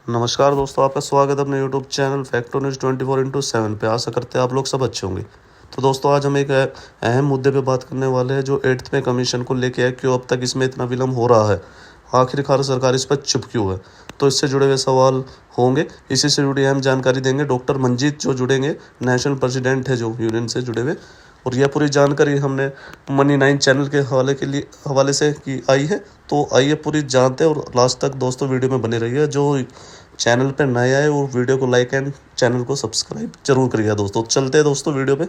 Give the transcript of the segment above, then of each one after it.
नमस्कार दोस्तों, आपका स्वागत है अपने यूट्यूब चैनल फैक्टो न्यूज़ 24/7 पे। आशा करते हैं आप लोग सब अच्छे होंगे। तो दोस्तों, आज हम एक अहम मुद्दे पे बात करने वाले हैं, जो 8th पे कमीशन को लेके है। क्यों अब तक इसमें इतना विलम्ब हो रहा है? आखिरकार सरकार इस पर चुप क्यों है? तो इससे जुड़े हुए सवाल होंगे। इसी से जुड़ी अहम जानकारी देंगे डॉक्टर मंजीत, जो जुड़ेंगे, नेशनल प्रेसिडेंट है जो यूनियन से जुड़े हुए। और यह पूरी जानकारी हमने मनी 9 चैनल के हवाले से की आई है। तो आइए पूरी जानते हैं और लास्ट तक दोस्तों वीडियो में बने रहिए। जो चैनल पे नए आए वो वीडियो को लाइक एंड चैनल को सब्सक्राइब जरूर करिएगा दोस्तों। चलते हैं दोस्तों वीडियो पे,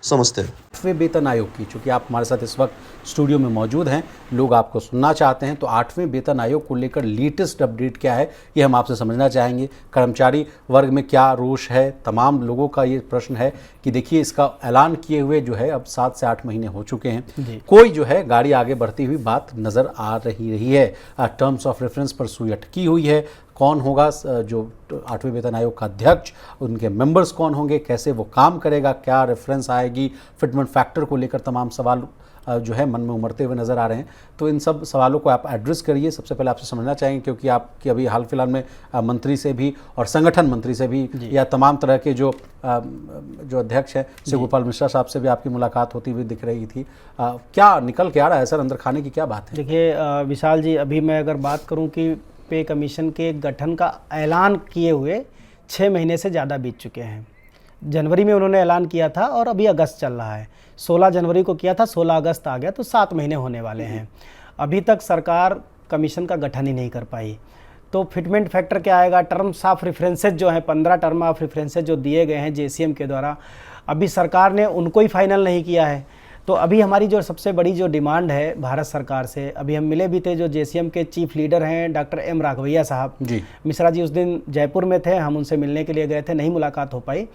समझते हैं। 8वें वेतन आयोग की, चूँकि आप हमारे साथ इस वक्त स्टूडियो में मौजूद हैं, लोग आपको सुनना चाहते हैं, तो 8वें वेतन आयोग को लेकर लेटेस्ट अपडेट क्या है ये हम आपसे समझना चाहेंगे। कर्मचारी वर्ग में क्या रोष है, तमाम लोगों का ये प्रश्न है कि देखिए, इसका ऐलान किए हुए जो है अब 7 से 8 महीने हो चुके हैं, कोई जो है गाड़ी आगे बढ़ती हुई बात नज़र आ रही है। टर्म्स ऑफ रेफरेंस पर सुई अटकी हुई है। कौन होगा जो 8वें वेतन आयोग का अध्यक्ष, उनके मेंबर्स कौन होंगे, कैसे वो काम करेगा, क्या रेफरेंस आएगी, फिटमेंट फैक्टर को लेकर तमाम सवाल जो है मन में उमड़ते हुए नज़र आ रहे हैं। तो इन सब सवालों को आप एड्रेस करिए। सबसे पहले आपसे समझना चाहेंगे, क्योंकि आपकी अभी हाल फिलहाल में मंत्री से भी और संगठन मंत्री से भी या तमाम तरह के जो अध्यक्ष हैं, शिव गोपाल मिश्रा साहब से भी आपकी मुलाकात होती हुई दिख रही थी। क्या निकल के आ रहा है सर, अंदर खाने की क्या बात है? देखिए विशाल जी, अभी मैं अगर बात करूं कि पे कमीशन के गठन का ऐलान किए हुए 6 महीने से ज़्यादा बीत चुके हैं। जनवरी में उन्होंने ऐलान किया था और अभी अगस्त चल रहा है। 16 जनवरी को किया था, 16 अगस्त आ गया, तो 7 महीने होने वाले हैं। अभी तक सरकार कमीशन का गठन ही नहीं कर पाई। तो फिटमेंट फैक्टर क्या आएगा, टर्म्स ऑफ रेफरेंसेज जो हैं, 15 टर्म ऑफ रेफरेंसेज जो दिए गए हैं जेसीएम के द्वारा, अभी सरकार ने उनको ही फाइनल नहीं किया है। तो अभी हमारी जो सबसे बड़ी जो डिमांड है भारत सरकार से, अभी हम मिले भी थे, जो जेसीएम के चीफ लीडर हैं डॉक्टर एम राघवैया साहब जी, मिश्रा जी उस दिन जयपुर में थे, हम उनसे मिलने के लिए गए थे, नहीं मुलाकात हो पाई।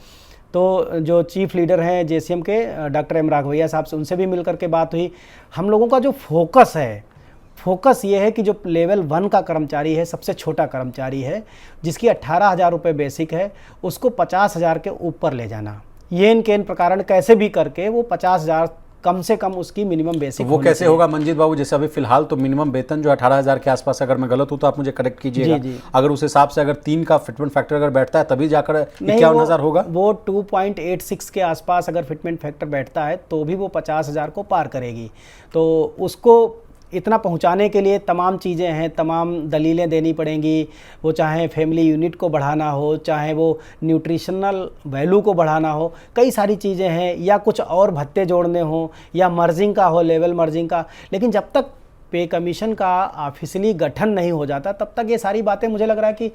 तो जो चीफ लीडर हैं जेसीएम के डॉक्टर एम राघवैया साहब से, उनसे भी मिल करके बात हुई। हम लोगों का जो फोकस ये है कि जो लेवल 1 का कर्मचारी है, सबसे छोटा कर्मचारी है, जिसकी 18,000 रुपये बेसिक है, उसको 50,000 के ऊपर ले जाना। ये इनके प्रकार कैसे भी करके वो 50,000 कम से कम उसकी मिनिमम बेसिक। वो कैसे होगा मंजीत बाबू? जैसे अभी फिलहाल तो मिनिमम वेतन जो 18,000 के आसपास, अगर मैं गलत हूँ तो आप मुझे करेक्ट कीजिएगा, अगर उस हिसाब से अगर 3 का फिटमेंट फैक्टर अगर बैठता है तभी जाकर 51,000 होगा। वो 2.86 के आसपास अगर फिटमेंट फैक्टर बैठता है तो भी वो 50,000 को पार करेगी। तो उसको इतना पहुंचाने के लिए तमाम चीज़ें हैं, तमाम दलीलें देनी पड़ेंगी। वो चाहे फैमिली यूनिट को बढ़ाना हो, चाहे वो न्यूट्रिशनल वैल्यू को बढ़ाना हो, कई सारी चीज़ें हैं, या कुछ और भत्ते जोड़ने हो, या मर्जिंग का हो, लेवल मर्जिंग का। लेकिन जब तक पे कमीशन का ऑफिशियली गठन नहीं हो जाता तब तक ये सारी बातें, मुझे लग रहा है कि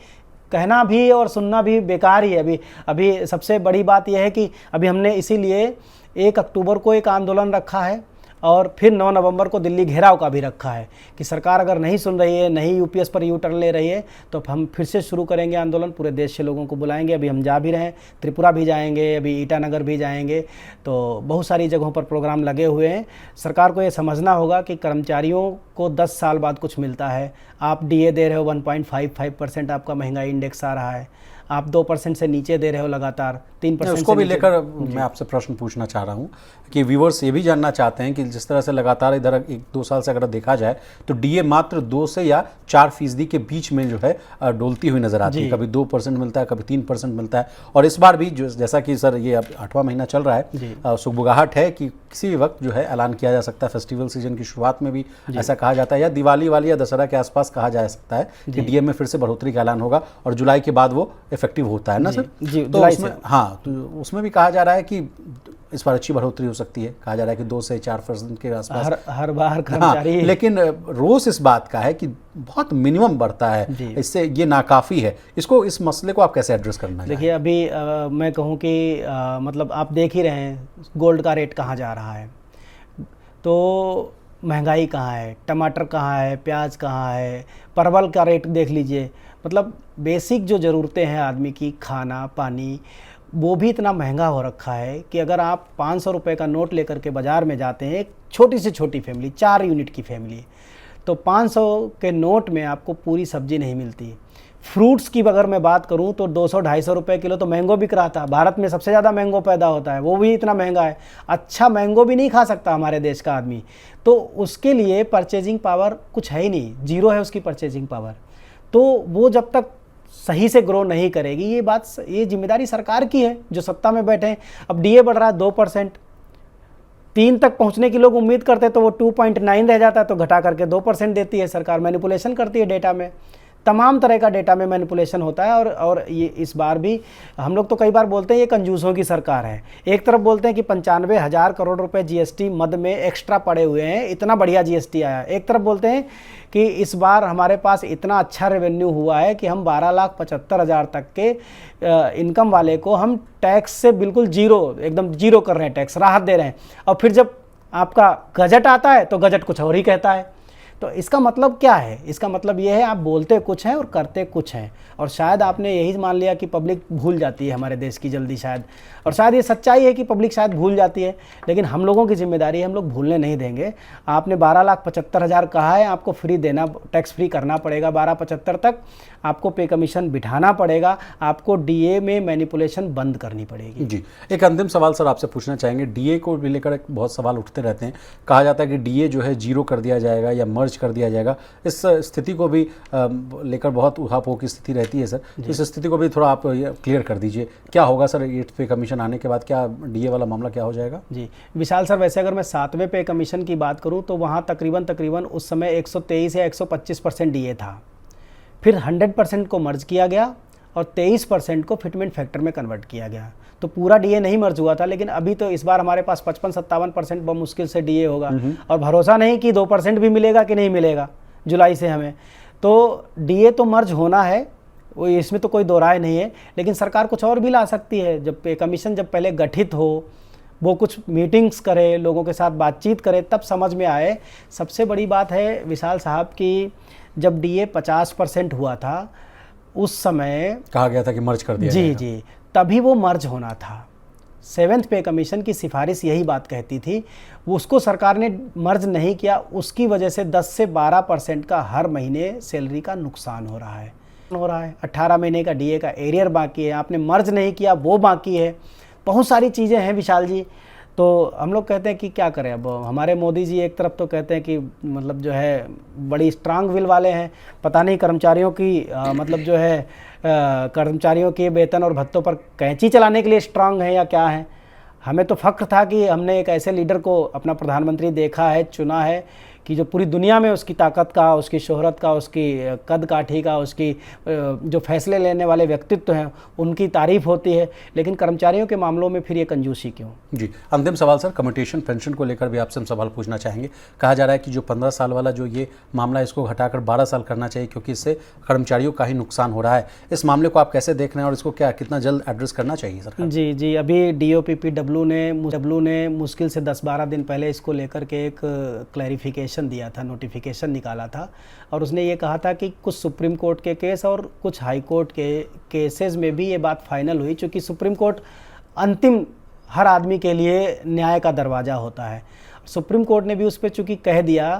कहना भी और सुनना भी बेकार ही है। अभी सबसे बड़ी बात यह है कि अभी हमने इसीलिए 1 अक्टूबर को एक आंदोलन रखा है और फिर 9 नवंबर को दिल्ली घेराव का भी रखा है कि सरकार अगर नहीं सुन रही है, नहीं यूपीएस पर यू टर्न ले रही है, तो हम फिर से शुरू करेंगे आंदोलन। पूरे देश से लोगों को बुलाएंगे। अभी हम जा भी रहे हैं, त्रिपुरा भी जाएंगे, अभी ईटानगर भी जाएंगे। तो बहुत सारी जगहों पर प्रोग्राम लगे हुए हैं। सरकार को ये समझना होगा कि कर्मचारियों को 10 साल बाद कुछ मिलता है। आप डीए दे रहे हो 1.55%, आपका महंगाई इंडेक्स आ रहा है, आप 2% से नीचे दे रहे हो लगातार, 3%। उसको भी लेकर मैं आपसे प्रश्न पूछना चाह रहा हूँ कि व्यूवर्स ये भी जानना चाहते हैं कि जिस तरह से लगातार इधर 1-2 साल से अगर देखा जाए तो डीए मात्र 2 से या 4% के बीच में जो है डोलती हुई नजर आती है। कभी 2% मिलता है, कभी 3% मिलता है। और इस बार भी जैसा कि सर ये अब 8वां महीना चल रहा है, सुगबुगाहट है कि किसी भी वक्त जो है ऐलान किया जा सकता है। फेस्टिवल सीजन की शुरुआत में भी ऐसा कहा जाता है, या दिवाली वाली या दशहरा के आसपास कहा जा सकता है कि डीए में फिर से बढ़ोतरी का ऐलान होगा और जुलाई के बाद वो इफेक्टिव होता है ना सर? जी, तो उसमें तो उसमें भी कहा जा रहा है कि इस बार अच्छी बढ़ोतरी हो सकती है। कहा जा रहा है कि 2 से 4% के आसपास हर बार कर्मचारी। हाँ, लेकिन रोज इस बात का है कि बहुत मिनिमम बढ़ता है, इससे ये नाकाफी है। इस मसले को आप कैसे एड्रेस करना है? देखिए अभी मैं कहूँ कि मतलब आप देख ही रहे हैं गोल्ड का रेट कहाँ जा रहा है, तो महंगाई कहाँ है, टमाटर कहाँ है, प्याज कहाँ है, परवल का रेट देख लीजिए। मतलब बेसिक जो ज़रूरतें हैं आदमी की, खाना पानी, वो भी इतना महंगा हो रखा है कि अगर आप 500 रुपये का नोट लेकर के बाज़ार में जाते हैं, एक छोटी से छोटी फैमिली, 4 यूनिट की फैमिली, तो 500 के नोट में आपको पूरी सब्जी नहीं मिलती। फ्रूट्स की अगर मैं बात करूं तो 200-250 रुपये किलो तो मैंगो बिक रहा था। भारत में सबसे ज़्यादा मैंगो पैदा होता है, वो भी इतना महंगा है। अच्छा मैंगो भी नहीं खा सकता हमारे देश का आदमी, तो उसके लिए परचेजिंग पावर कुछ है ही नहीं, जीरो है उसकी परचेजिंग पावर। तो वो जब तक सही से ग्रो नहीं करेगी, ये जिम्मेदारी सरकार की है जो सत्ता में बैठे हैं। अब डीए बढ़ रहा है 2%, 3 तक पहुंचने की लोग उम्मीद करते हैं तो वो 2.9 रह जाता है, तो घटा करके 2% देती है सरकार। मैनिपुलेशन करती है डेटा में, तमाम तरह का डेटा में मैनिपुलेशन होता है। और ये इस बार भी हम लोग तो कई बार बोलते हैं ये कंजूसों की सरकार है। एक तरफ बोलते हैं कि 95,000 करोड़ रुपए जीएसटी मद में एक्स्ट्रा पड़े हुए हैं, इतना बढ़िया जीएसटी आया। एक तरफ बोलते हैं कि इस बार हमारे पास इतना अच्छा रेवेन्यू हुआ है कि हम 12,75,000 तक के इनकम वाले को हम टैक्स से बिल्कुल एकदम जीरो कर रहे हैं, टैक्स राहत दे रहे हैं। और फिर जब आपका गजट आता है तो गजट कुछ और ही कहता है। तो इसका मतलब क्या है? इसका मतलब ये है आप बोलते कुछ हैं और करते कुछ हैं। और शायद आपने यही मान लिया कि पब्लिक भूल जाती है हमारे देश की जल्दी, शायद। और शायद ये सच्चाई है कि पब्लिक शायद भूल जाती है, लेकिन हम लोगों की जिम्मेदारी है, हम लोग भूलने नहीं देंगे। आपने 12,75,000 कहा है, आपको फ्री देना, टैक्स फ्री करना पड़ेगा। 12,75 तक आपको पे कमीशन बिठाना पड़ेगा, आपको डीए में मैनिपुलेशन बंद करनी पड़ेगी। जी, एक अंतिम सवाल सर आपसे पूछना चाहेंगे। डीए को भी लेकर बहुत सवाल उठते रहते हैं। कहा जाता है कि डीए जो है जीरो कर दिया जाएगा या मर्ज कर दिया जाएगा। इस स्थिति को भी लेकर बहुत उहापोह की स्थिति रहती है सर, तो इस स्थिति को भी थोड़ा आप क्लियर कर दीजिए। क्या होगा सर 8th पे कमीशन आने के बाद, क्या डीए वाला मामला क्या हो जाएगा? जी विशाल सर, वैसे अगर मैं 7वें पे कमीशन की बात करूं तो वहां तकरीबन उस समय 123 या 125% डीए था। फिर 100% को मर्ज किया गया और 23% को फिटमेंट फैक्टर में कन्वर्ट किया गया। तो पूरा डीए नहीं मर्ज हुआ था, लेकिन अभी तो इस बार हमारे पास 55-57% बहुत मुश्किल से डीए होगा। और भरोसा नहीं कि 2% भी मिलेगा कि नहीं मिलेगा जुलाई से हमें। तो डीए तो मर्ज होना है, वो इसमें तो कोई दो राय नहीं है। लेकिन सरकार कुछ और भी ला सकती है। जब पे कमीशन जब पहले गठित हो, वो कुछ मीटिंग्स करे, लोगों के साथ बातचीत करे, तब समझ में आए। सबसे बड़ी बात है विशाल साहब कि जब डीए 50% हुआ था उस समय कहा गया था कि मर्ज कर दिया जाएगा। जी, तभी वो मर्ज होना था। 7th पे कमीशन की सिफारिश यही बात कहती थी, उसको सरकार ने मर्ज नहीं किया। उसकी वजह से 10 से 12% का हर महीने सैलरी का नुकसान हो रहा है। 18 महीने का डीए का एरियर बाकी है, आपने मर्ज नहीं किया वो बाकी है। बहुत सारी चीज़ें हैं विशाल जी। तो हम लोग कहते हैं कि क्या करें। अब हमारे मोदी जी एक तरफ तो कहते हैं कि मतलब जो है बड़ी स्ट्रांग विल वाले हैं, पता नहीं कर्मचारियों की मतलब जो है कर्मचारियों के वेतन और भत्तों पर कैंची चलाने के लिए स्ट्रांग है या क्या है। हमें तो फख्र था कि हमने एक ऐसे लीडर को अपना प्रधानमंत्री देखा है, चुना है कि जो पूरी दुनिया में उसकी ताकत का, उसकी शोहरत का, उसकी कद काठी का, उसकी जो फैसले लेने वाले व्यक्तित्व हैं उनकी तारीफ होती है। लेकिन कर्मचारियों के मामलों में फिर ये कंजूसी क्यों? जी, अंतिम सवाल सर, कम्यूटेशन पेंशन को लेकर भी आपसे हम सवाल पूछना चाहेंगे। कहा जा रहा है कि जो 15 साल वाला जो ये मामला, इसको घटाकर 12 साल करना चाहिए, क्योंकि इससे कर्मचारियों का ही नुकसान हो रहा है। इस मामले को आप कैसे देख रहे हैं और इसको कितना जल्द एड्रेस करना चाहिए सर? जी, अभी DOPP ने मुश्किल से 10-12 दिन पहले इसको लेकर के एक क्लैरिफिकेशन दिया था, नोटिफिकेशन निकाला था। और उसने ये कहा था कि कुछ सुप्रीम कोर्ट के केस और कुछ हाई कोर्ट के केसेस में भी ये बात फाइनल हुई, क्योंकि सुप्रीम कोर्ट अंतिम हर आदमी के लिए न्याय का दरवाज़ा होता है। सुप्रीम कोर्ट ने भी उस पर चूँकि कह दिया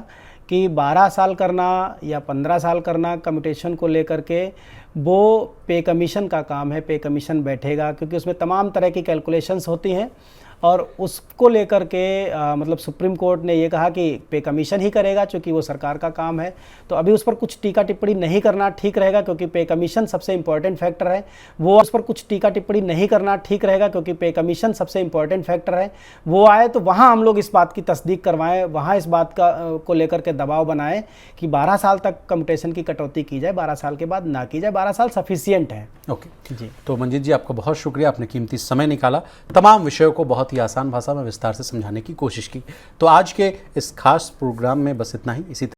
कि 12 साल करना या 15 साल करना कम्यूटेशन को लेकर के वो पे कमीशन का काम है, पे कमीशन बैठेगा, क्योंकि उसमें तमाम तरह की कैलकुलेशंस होती हैं। और उसको लेकर के मतलब सुप्रीम कोर्ट ने ये कहा कि पे कमीशन ही करेगा, क्योंकि वो सरकार का काम है। तो अभी उस पर कुछ टीका टिप्पणी नहीं करना ठीक रहेगा, क्योंकि पे कमीशन सबसे इम्पॉर्टेंट फैक्टर है। वो उस पर कुछ टीका टिप्पणी नहीं करना ठीक रहेगा, क्योंकि पे कमीशन सबसे इम्पॉर्टेंट फैक्टर है। वो आए तो वहाँ हम लोग इस बात की तस्दीक करवाएं, वहाँ इस बात को लेकर के दबाव बनाएं कि 12 साल तक कम्यूटेशन की कटौती की जाए, 12 साल के बाद ना की जाए। 12 साल सफिशियंट है। ओके जी, तो मंजीत जी आपका बहुत शुक्रिया, आपने कीमती समय निकाला, तमाम विषयों को बहुत ही आसान भाषा में विस्तार से समझाने की कोशिश की। तो आज के इस खास प्रोग्राम में बस इतना ही। इसी